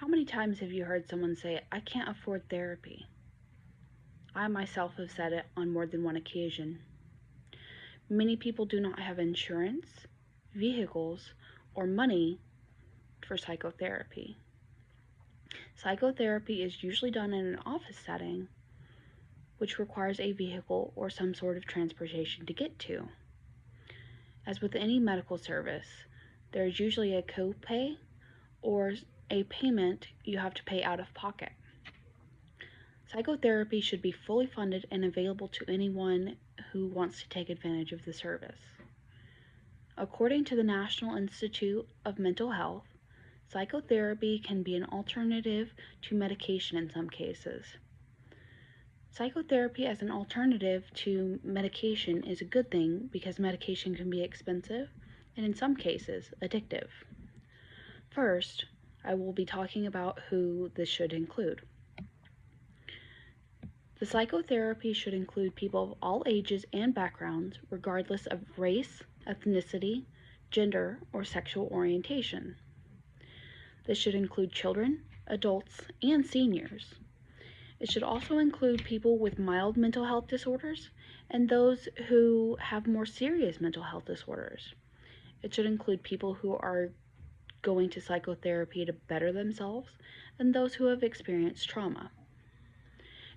many times have you heard someone say, "I can't afford therapy"? I myself have said it on more than one occasion. Many people do not have insurance, vehicles, or money for psychotherapy. Psychotherapy is usually done in an office setting, which requires a vehicle or some sort of transportation to get to. As with any medical service, there is usually a copay or a payment you have to pay out of pocket. Psychotherapy should be fully funded and available to anyone who wants to take advantage of the service. According to the National Institute of Mental Health, psychotherapy can be an alternative to medication in some cases. Psychotherapy as an alternative to medication is a good thing because medication can be expensive and in some cases addictive. First, I will be talking about who this should include. The psychotherapy should include people of all ages and backgrounds, regardless of race, ethnicity, gender, or sexual orientation. This should include children, adults, and seniors. It should also include people with mild mental health disorders and those who have more serious mental health disorders. It should include people who are going to psychotherapy to better themselves and those who have experienced trauma.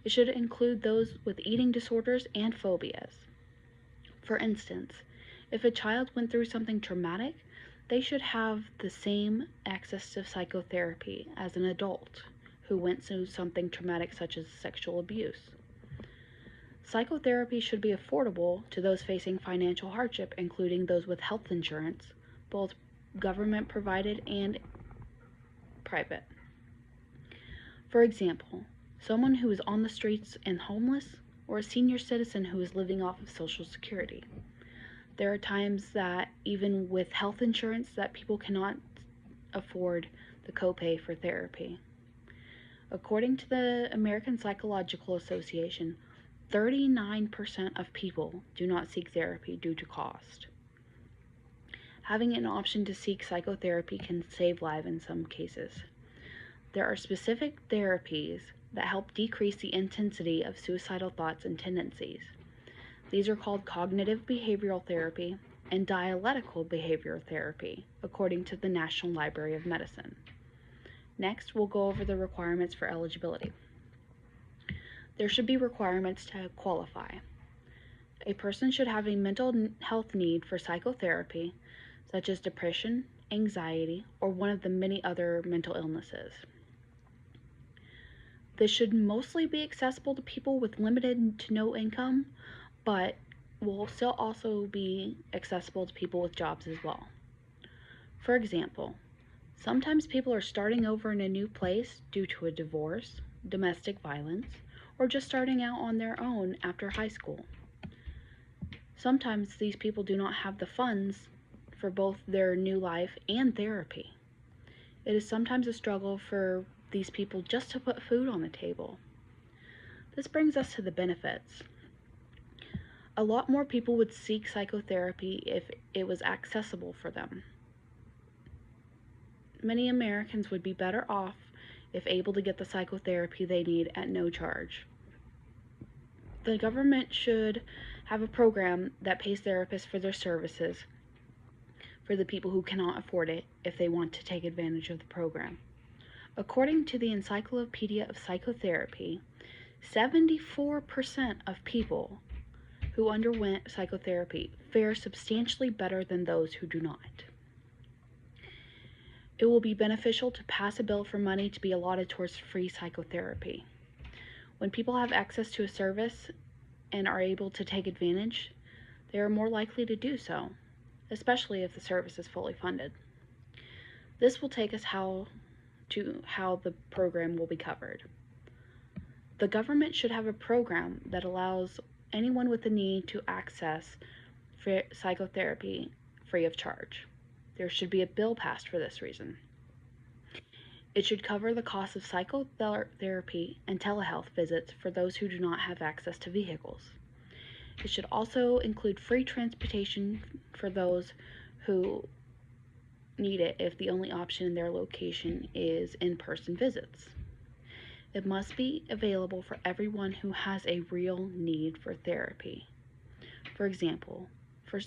It should include those with eating disorders and phobias. For instance, if a child went through something traumatic, they should have the same access to psychotherapy as an adult who went through something traumatic such as sexual abuse. Psychotherapy should be affordable to those facing financial hardship, including those with health insurance, both government provided and private. For example, someone who is on the streets and homeless, or a senior citizen who is living off of Social Security. There are times that even with health insurance that people cannot afford the copay for therapy. According to the American Psychological Association, 39% of people do not seek therapy due to cost. Having an option to seek psychotherapy can save lives in some cases. There are specific therapies that help decrease the intensity of suicidal thoughts and tendencies. These are called cognitive behavioral therapy and dialectical behavioral therapy, according to the National Library of Medicine. Next, we'll go over the requirements for eligibility. There should be requirements to qualify. A person should have a mental health need for psychotherapy, such as depression, anxiety, or one of the many other mental illnesses. This should mostly be accessible to people with limited to no income, but will still also be accessible to people with jobs as well. For example, sometimes people are starting over in a new place due to a divorce, domestic violence, or just starting out on their own after high school. Sometimes these people do not have the funds for both their new life and therapy. It is sometimes a struggle for these people just to put food on the table. This brings us to the benefits. A lot more people would seek psychotherapy if it was accessible for them. Many Americans would be better off if able to get the psychotherapy they need at no charge. The government should have a program that pays therapists for their services for the people who cannot afford it if they want to take advantage of the program. According to the Encyclopedia of Psychotherapy, 74% of people who underwent psychotherapy fare substantially better than those who do not. It will be beneficial to pass a bill for money to be allotted towards free psychotherapy. When people have access to a service and are able to take advantage, they are more likely to do so, especially if the service is fully funded. This will take us to how the program will be covered. The government should have a program that allows anyone with a need to access psychotherapy free of charge. There should be a bill passed for this reason. It should cover the cost of psychotherapy and telehealth visits for those who do not have access to vehicles. It should also include free transportation for those who need it if the only option in their location is in-person visits. It must be available for everyone who has a real need for therapy. For example, for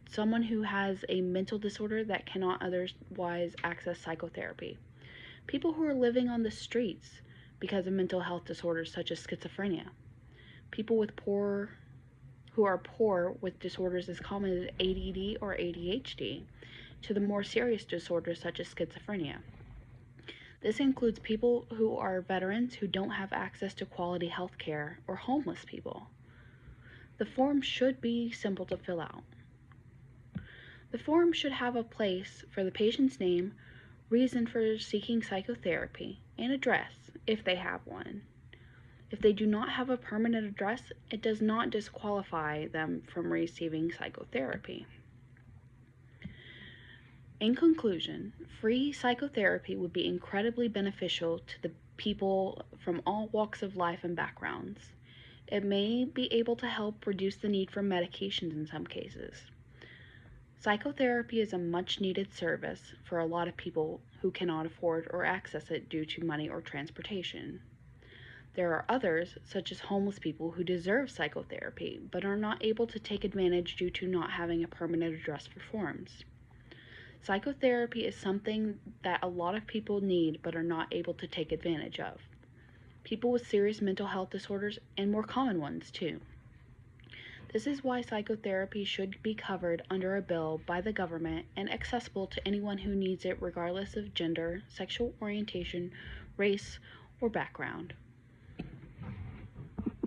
someone who has a mental disorder that cannot otherwise access psychotherapy, people who are living on the streets because of mental health disorders such as schizophrenia, people who are poor with disorders as common as ADD or ADHD, to the more serious disorders such as schizophrenia. This includes people who are veterans who don't have access to quality health care, or homeless people. The form should be simple to fill out. The form should have a place for the patient's name, reason for seeking psychotherapy, and address, if they have one. If they do not have a permanent address, it does not disqualify them from receiving psychotherapy. In conclusion, free psychotherapy would be incredibly beneficial to the people from all walks of life and backgrounds. It may be able to help reduce the need for medications in some cases. Psychotherapy is a much needed service for a lot of people who cannot afford or access it due to money or transportation. There are others, such as homeless people, who deserve psychotherapy but are not able to take advantage due to not having a permanent address for forms. Psychotherapy is something that a lot of people need but are not able to take advantage of. People with serious mental health disorders, and more common ones too. This is why psychotherapy should be covered under a bill by the government and accessible to anyone who needs it regardless of gender, sexual orientation, race, or background.